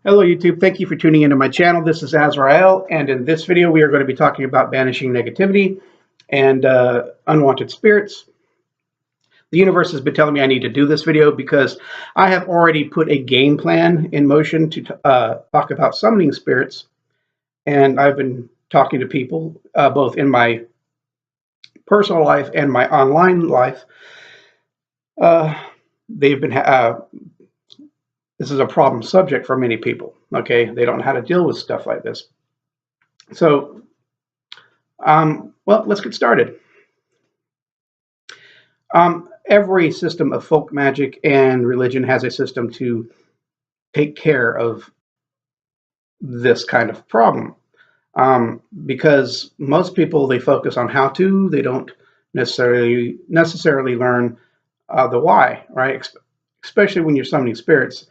Hello YouTube, thank you for tuning into my channel. This is Azrael, and in this video we are going to be talking about banishing negativity and unwanted spirits. The universe has been telling me I need to do this video because I have already put a game plan in motion to talk about summoning spirits, and I've been talking to people both in my personal life and my online life. They've been this is a problem subject for many people. Okay, they don't know how to deal with stuff like this. So, well, let's get started. Every system of folk magic and religion has a system to take care of this kind of problem. Because most people, they focus on how to, they don't necessarily learn the why, right? Especially when you're summoning spirits.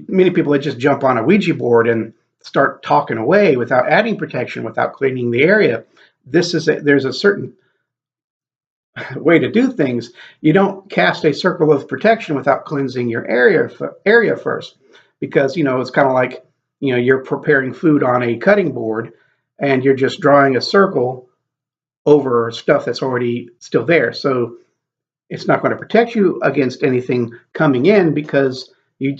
Many people that just jump on a Ouija board and start talking away without adding protection, without cleaning the area. There's a certain way to do things. You don't cast a circle of protection without cleansing your area first, because it's kind of like you're preparing food on a cutting board and you're just drawing a circle over stuff that's already still there. So it's not going to protect you against anything coming in, because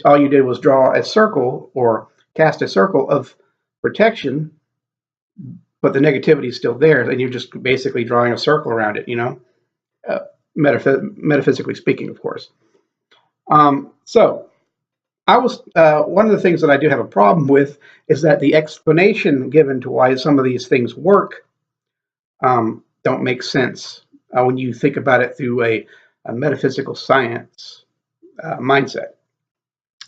all you did was draw a circle or cast a circle of protection, but the negativity is still there, and you're just basically drawing a circle around it, metaphysically speaking, of course. So I was one of the things that I do have a problem with is that the explanation given to why some of these things work don't make sense when you think about it through a metaphysical science mindset.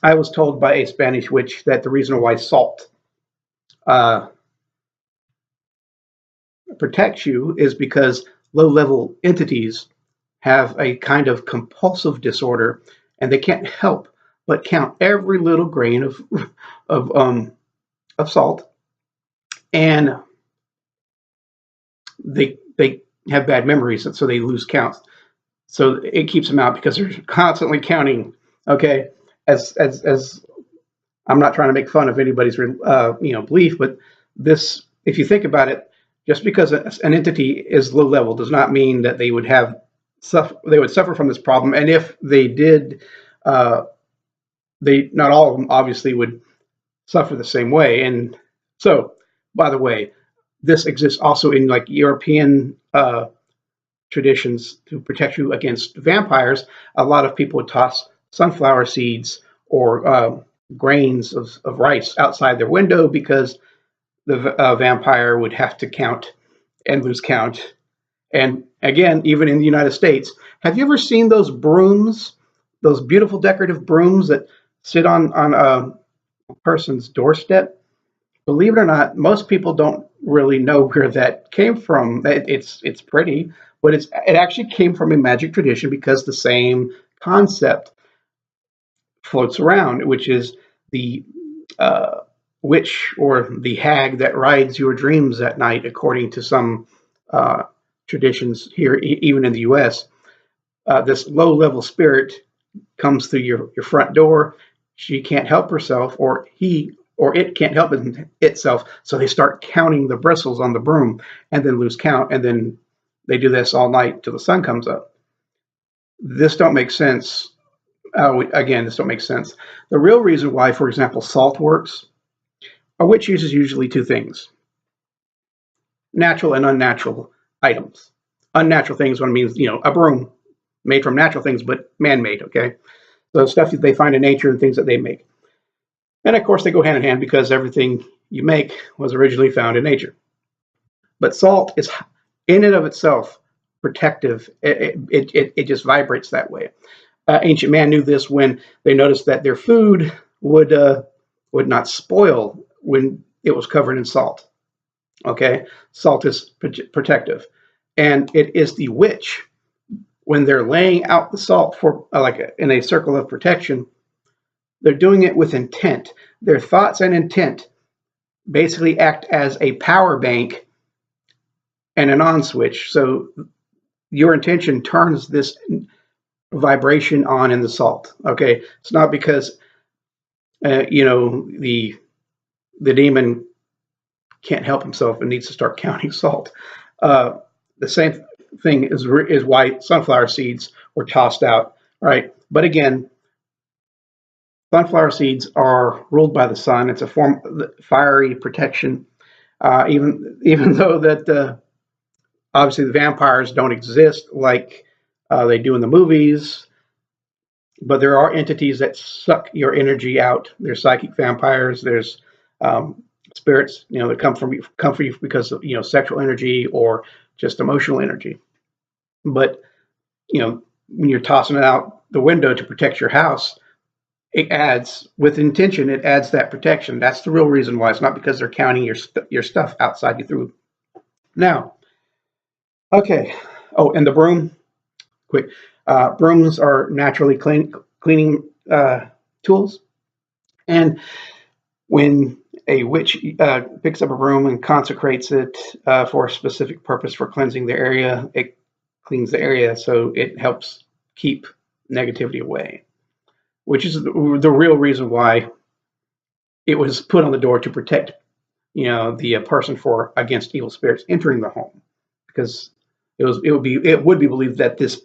I was told by a Spanish witch that the reason why salt protects you is because low-level entities have a kind of compulsive disorder, and they can't help but count every little grain of salt, and they have bad memories, and so they lose count. So it keeps them out because they're constantly counting. Okay. As I'm not trying to make fun of anybody's belief, but this, if you think about it, just because an entity is low level does not mean that they would suffer from this problem. And if they did, not all of them obviously would suffer the same way. And so, by the way, this exists also in like European traditions to protect you against vampires. A lot of people would toss sunflower seeds or grains of rice outside their window because the vampire would have to count and lose count. And again, even in the United States, have you ever seen those brooms, those beautiful decorative brooms that sit on a person's doorstep? Believe it or not, most people don't really know where that came from. It's pretty, but it actually came from a magic tradition, because the same concept floats around, which is the witch or the hag that rides your dreams at night, according to some traditions here, even in the U.S. This low-level spirit comes through your front door. She can't help herself, or it can't help itself, so they start counting the bristles on the broom and then lose count, and then they do this all night till the sun comes up. This don't make sense. Again, this don't make sense. The real reason why, for example, salt works, a witch uses usually two things: natural and unnatural items. Unnatural things, what it means, a broom made from natural things, but man-made, okay? So stuff that they find in nature and things that they make. And of course, they go hand in hand because everything you make was originally found in nature. But salt is, in and of itself, protective. It just vibrates that way. Ancient man knew this when they noticed that their food would not spoil when it was covered in salt. Okay, salt is protective, and it is the witch, when they're laying out the salt for in a circle of protection, they're doing it with intent. Their thoughts and intent basically act as a power bank and an on switch. So your intention turns this vibration on in the salt. Okay, it's not because You know, the demon can't help himself and needs to start counting salt. Uh, the same thing is why sunflower seeds were tossed out, right? But again, sunflower seeds are ruled by the sun. It's a form of fiery protection. Even though that obviously the vampires don't exist like they do in the movies, but there are entities that suck your energy out. There's psychic vampires. There's um, spirits, you know, that come for you because of, you know, sexual energy or just emotional energy. But you know, when you're tossing it out the window to protect your house, it adds with intention. It adds that protection. That's the real reason why. It's not because they're counting your stuff outside you through. Now, okay. Oh, and the broom. Quick. Brooms are naturally cleaning tools, and when a witch picks up a broom and consecrates it for a specific purpose for cleansing the area, it cleans the area, so it helps keep negativity away, which is the real reason why it was put on the door to protect, you know, the person for against evil spirits entering the home, because it would be believed that this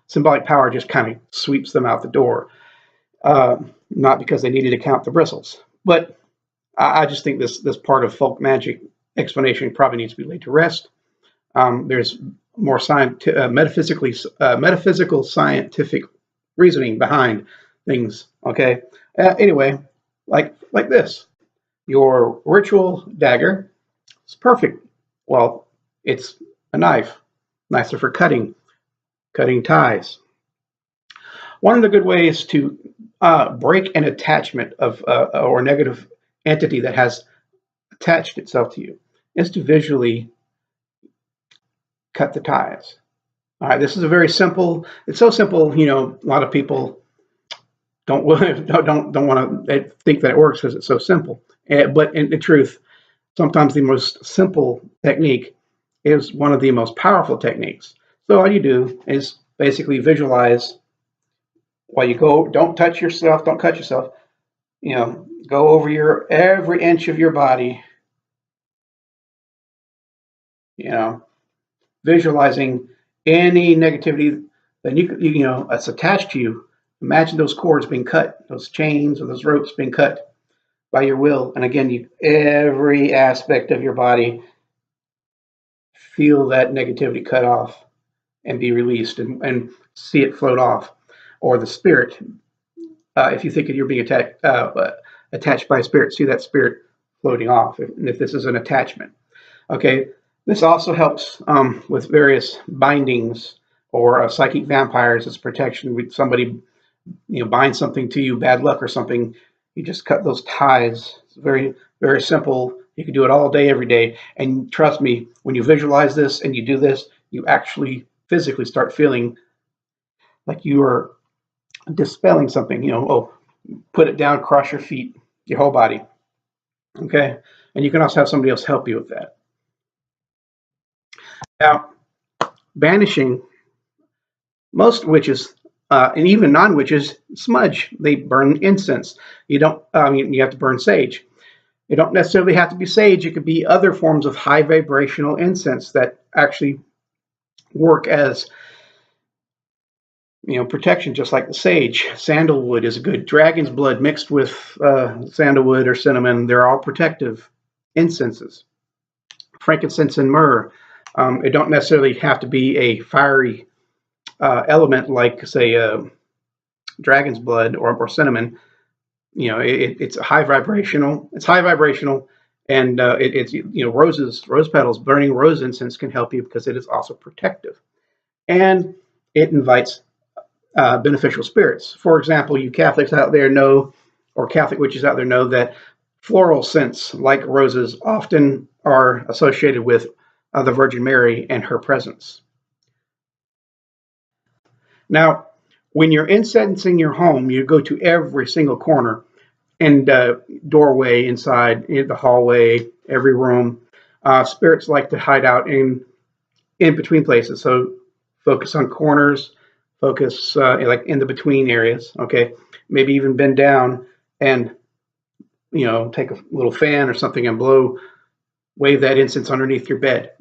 symbolic power just kind of sweeps them out the door, not because they needed to count the bristles. But I just think this part of folk magic explanation probably needs to be laid to rest. There's more metaphysical scientific reasoning behind things. Okay. Anyway, like this, your ritual dagger is perfect. Well, it's a knife. Knives are for cutting ties. One of the good ways to break an attachment of or negative entity that has attached itself to you is to visually cut the ties. All right, this is a very simple. It's so simple, you know. A lot of people don't don't want to think that it works because it's so simple. But in truth, sometimes the most simple technique is one of the most powerful techniques. So all you do is basically visualize while you go. Don't touch yourself. Don't cut yourself. You know, go over your every inch of your body. You know, visualizing any negativity that you know that's attached to you. Imagine those cords being cut, those chains or those ropes being cut by your will. And again, every aspect of your body feel that negativity cut off and be released, and see it float off. Or the spirit, if you think that you're being attached by a spirit, see that spirit floating off. If this is an attachment, okay. This also helps with various bindings or psychic vampires as protection. With somebody, you know, binds something to you, bad luck or something, you just cut those ties. It's very simple. You can do it all day, every day. And trust me, when you visualize this and you do this, you actually physically start feeling like you are dispelling something. You know, oh, put it down, cross your feet, your whole body. Okay. And you can also have somebody else help you with that. Now, banishing, most witches and even non-witches smudge. They burn incense. You don't. You have to burn sage. You don't necessarily have to be sage. It could be other forms of high vibrational incense that actually work as, you know, protection, just like the sage. Sandalwood is a good. Dragon's blood mixed with sandalwood or cinnamon. They're all protective incenses. Frankincense and myrrh. It don't necessarily have to be a fiery element like, say, dragon's blood or cinnamon. You know, it's high vibrational. It's high vibrational, and it's, you know, rose petals, burning rose incense can help you because it is also protective, and it invites beneficial spirits. For example, you Catholics out there know, or Catholic witches out there know, that floral scents like roses often are associated with the Virgin Mary and her presence. Now, when you're incensing your home, you go to every single corner and doorway inside, in the hallway, every room. Spirits like to hide out in between places, so focus on corners, focus like in the between areas. Okay, maybe even bend down and take a little fan or something and wave that incense underneath your bed.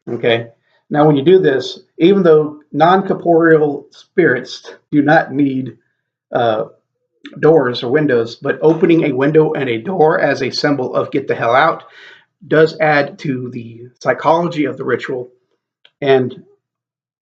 Okay. Now, when you do this, even though non-corporeal spirits do not need uh, doors or windows, but opening a window and a door as a symbol of get the hell out does add to the psychology of the ritual. And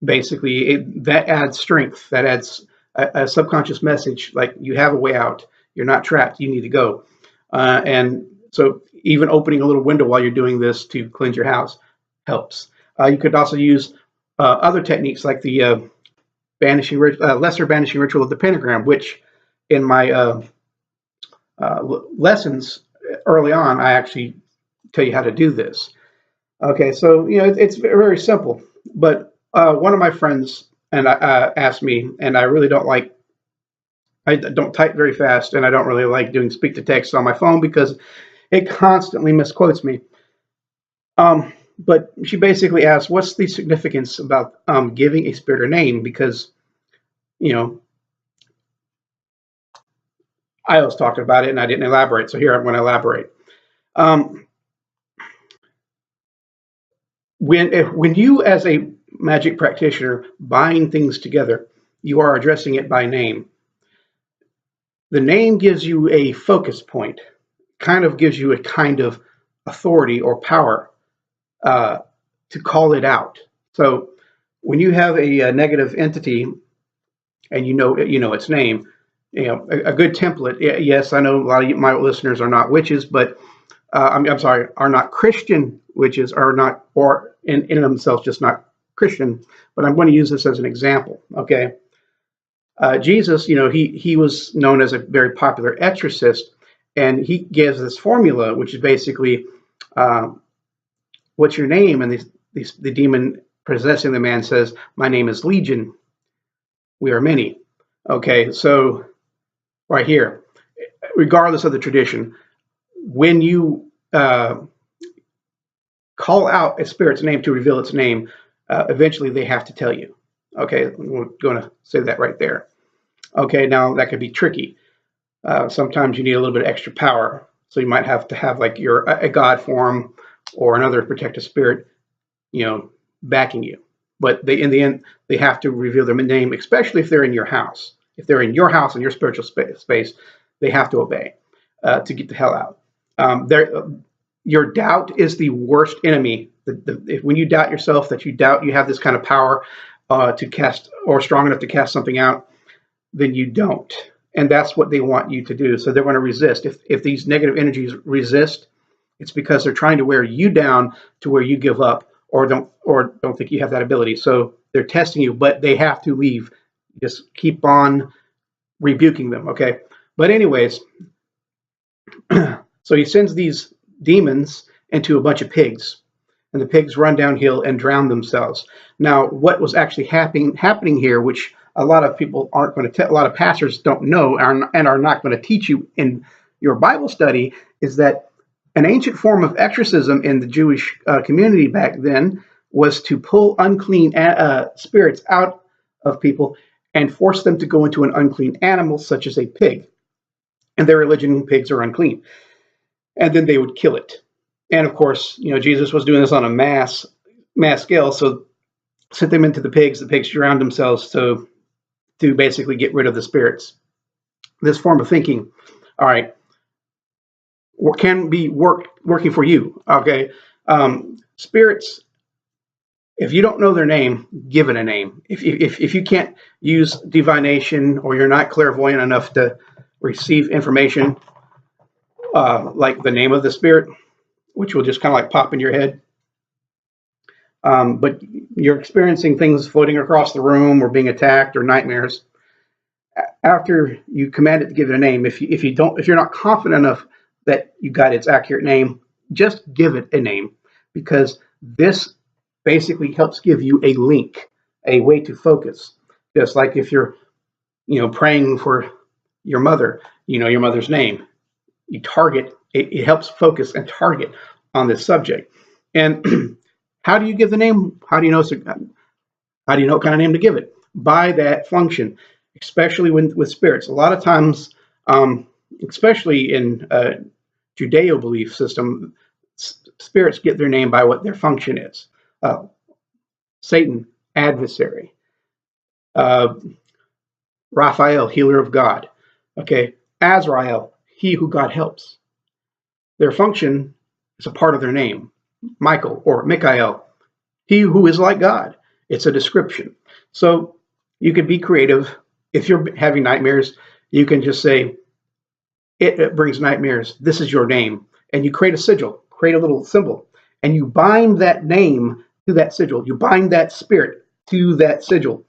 basically, that adds strength. That adds a subconscious message like you have a way out. You're not trapped. You need to go. And so, even opening a little window while you're doing this to cleanse your house helps. You could also use other techniques like the lesser banishing ritual of the pentagram, which in my lessons early on, I actually tell you how to do this. Okay, so it's very simple. But one of my friends and asked me, and I really don't like. I don't type very fast, and I don't really like doing speak to text on my phone because it constantly misquotes me. But she basically asked, "What's the significance about giving a spirit a name?" Because I was talking about it and I didn't elaborate. So here I'm going to elaborate. Um, when you, as a magic practitioner, bind things together, you are addressing it by name. The name gives you a focus point, kind of gives you a kind of authority or power to call it out. So when you have a negative entity and you know its name, a good template. Yes, I know a lot of my listeners are not witches, but I'm sorry, are not Christian witches, are not, or in themselves just not Christian. But I'm going to use this as an example. Okay, Jesus, he was known as a very popular exorcist, and he gives this formula, which is basically, "What's your name?" And the demon possessing the man says, "My name is Legion. We are many." Okay, so right here, regardless of the tradition, when you call out a spirit's name to reveal its name, eventually they have to tell you. Okay, we're going to say that right there. Okay, now that could be tricky. Sometimes you need a little bit of extra power, so you might have to have like a god form or another protective spirit, backing you. But in the end, they have to reveal their name, especially if they're in your house. If they're in your house and your spiritual space, they have to obey to get the hell out. Your doubt is the worst enemy. When you doubt yourself, that you doubt you have this kind of power to cast or strong enough to cast something out, then you don't. And that's what they want you to do. So they're going to resist. If these negative energies resist, it's because they're trying to wear you down to where you give up or don't think you have that ability. So they're testing you, but they have to leave. Just keep on rebuking them, okay? But anyways, so he sends these demons into a bunch of pigs, and the pigs run downhill and drown themselves. Now, what was actually happening here, which a lot of people aren't going to tell, a lot of pastors don't know and are not going to teach you in your Bible study, is that an ancient form of exorcism in the Jewish community back then was to pull unclean spirits out of people and force them to go into an unclean animal, such as a pig. And their religion, pigs are unclean. And then they would kill it. And of course, Jesus was doing this on a mass scale, so sent them into the pigs drowned themselves to basically get rid of the spirits. This form of thinking, all right, can be working for you. Okay, spirits. If you don't know their name, give it a name. If you can't use divination or you're not clairvoyant enough to receive information like the name of the spirit, which will just kind of like pop in your head, but you're experiencing things floating across the room or being attacked or nightmares. After you command it to give it a name, if you're not confident enough that you got its accurate name, just give it a name, because this basically helps give you a link, a way to focus. Just like if you're, praying for your mother, your mother's name, you target. It helps focus and target on this subject. And how do you give the name? How do you know what kind of name to give it? By that function, especially with spirits. A lot of times, especially in Judeo belief system, spirits get their name by what their function is. Uh, Satan, adversary. Uh, Raphael, healer of God. Okay, Azrael, he who God helps. Their function is a part of their name. Michael or Michael, he who is like God. It's a description. So you can be creative. If you're having nightmares, you can just say, it brings nightmares. This is your name. And you create a sigil, create a little symbol, and you bind that name to that sigil. You bind that spirit to that sigil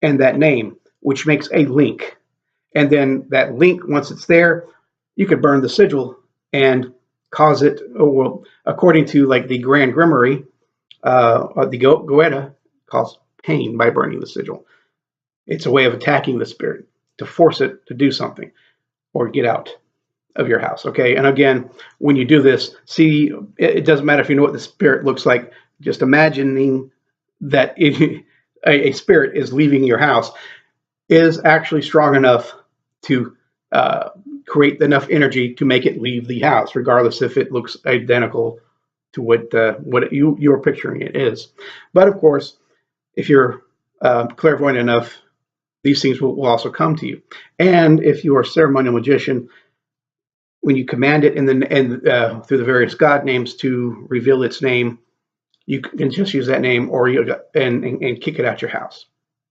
and that name, which makes a link. And then that link, once it's there, you could burn the sigil and cause it, well, according to like the Grand Grimoire, the Goetta, cause pain by burning the sigil. It's a way of attacking the spirit to force it to do something or get out of your house. Okay. And again, when you do this, see, it doesn't matter if you know what the spirit looks like, just imagining that a spirit is leaving your house is actually strong enough to create enough energy to make it leave the house, regardless if it looks identical to what you're picturing it is. But of course, if you're clairvoyant enough, these things will also come to you. And if you are a ceremonial magician, when you command it through the various God names to reveal its name, you can just use that name or and kick it out your house.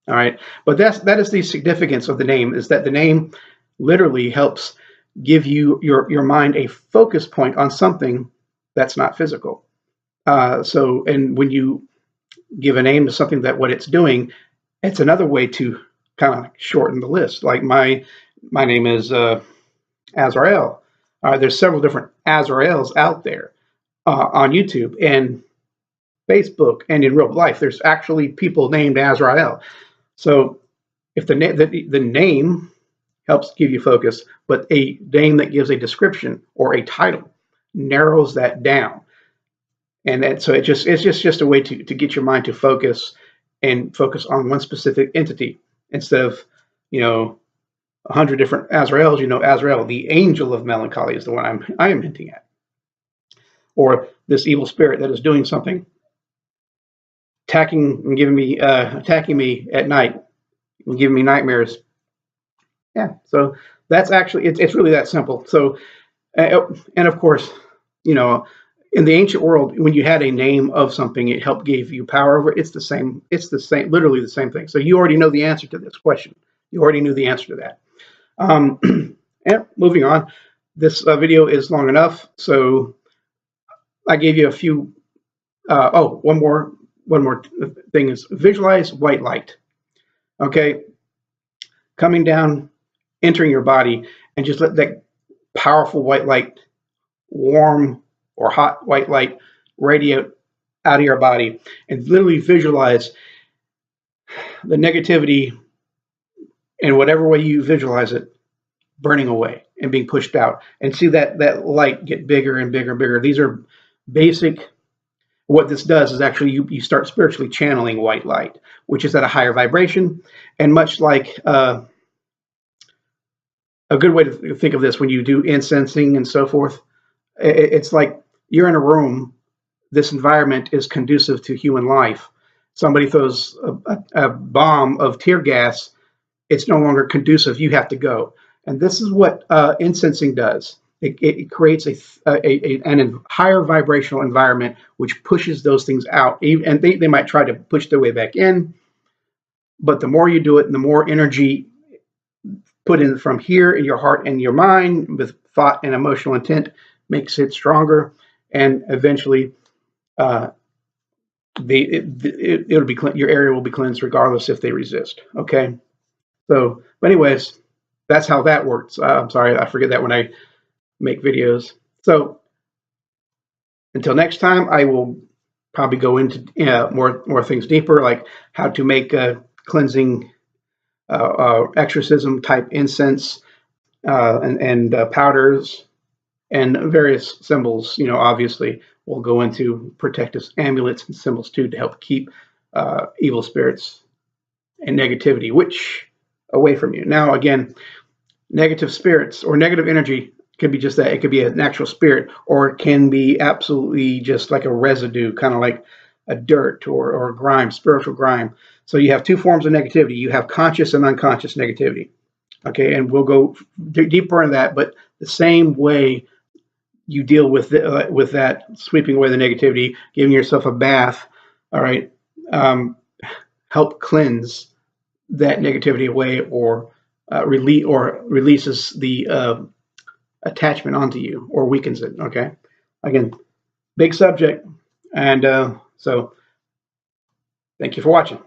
All right, but that is the significance of the name, is that the name literally helps give you your mind a focus point on something that's not physical. And when you give a name to something that what it's doing, it's another way to kind of shorten the list. Like my name is Azrael. There's several different Azraels out there on YouTube and Facebook and in real life. There's actually people named Azrael. So if the name helps give you focus, but a name that gives a description or a title narrows that down. And so it's just a way to get your mind to focus and focus on one specific entity instead of, 100 different Azraels. Azrael, the angel of melancholy, is the one I am hinting at. Or this evil spirit that is doing something, attacking me at night, and giving me nightmares. Yeah, so that's actually it's really that simple. So, and of course, in the ancient world, when you had a name of something, it helped give you power over it. It's the same, literally the same thing. So you already know the answer to this question. You already knew the answer to that. And moving on, this video is long enough, so I gave you a few. One more thing is visualize white light. Okay, coming down, entering your body, and just let that powerful white light, warm or hot white light, radiate out of your body, and literally visualize the negativity in whatever way you visualize it burning away and being pushed out, and see that light get bigger and bigger and bigger. These are basic. What this does is actually you start spiritually channeling white light, which is at a higher vibration. And much like a good way to think of this, when you do incensing and so forth, it's like you're in a room. This environment is conducive to human life. Somebody throws a bomb of tear gas. It's no longer conducive. You have to go. And this is what incensing does. It creates a higher vibrational environment, which pushes those things out. And they might try to push their way back in, but the more you do it, and the more energy put in from here in your heart and your mind with thought and emotional intent makes it stronger, and eventually it'll be your area will be cleansed regardless if they resist. Okay, so but anyways, that's how that works. I'm sorry, I forget that when I make videos. So until next time, I will probably go into more things deeper, like how to make cleansing exorcism type incense and powders and various symbols. Obviously we'll go into protective amulets and symbols too, to help keep evil spirits and negativity away from you. Now again, negative spirits or negative energy Could be just that. It could be a natural spirit, or it can be absolutely just like a residue, kind of like a dirt or grime, spiritual grime. So you have two forms of negativity. You have conscious and unconscious negativity. Okay, and we'll go deeper into that. But the same way you deal with that, sweeping away the negativity, giving yourself a bath. All right, help cleanse that negativity away, or releases the attachment onto you, or weakens it. Okay, again, big subject, and so thank you for watching.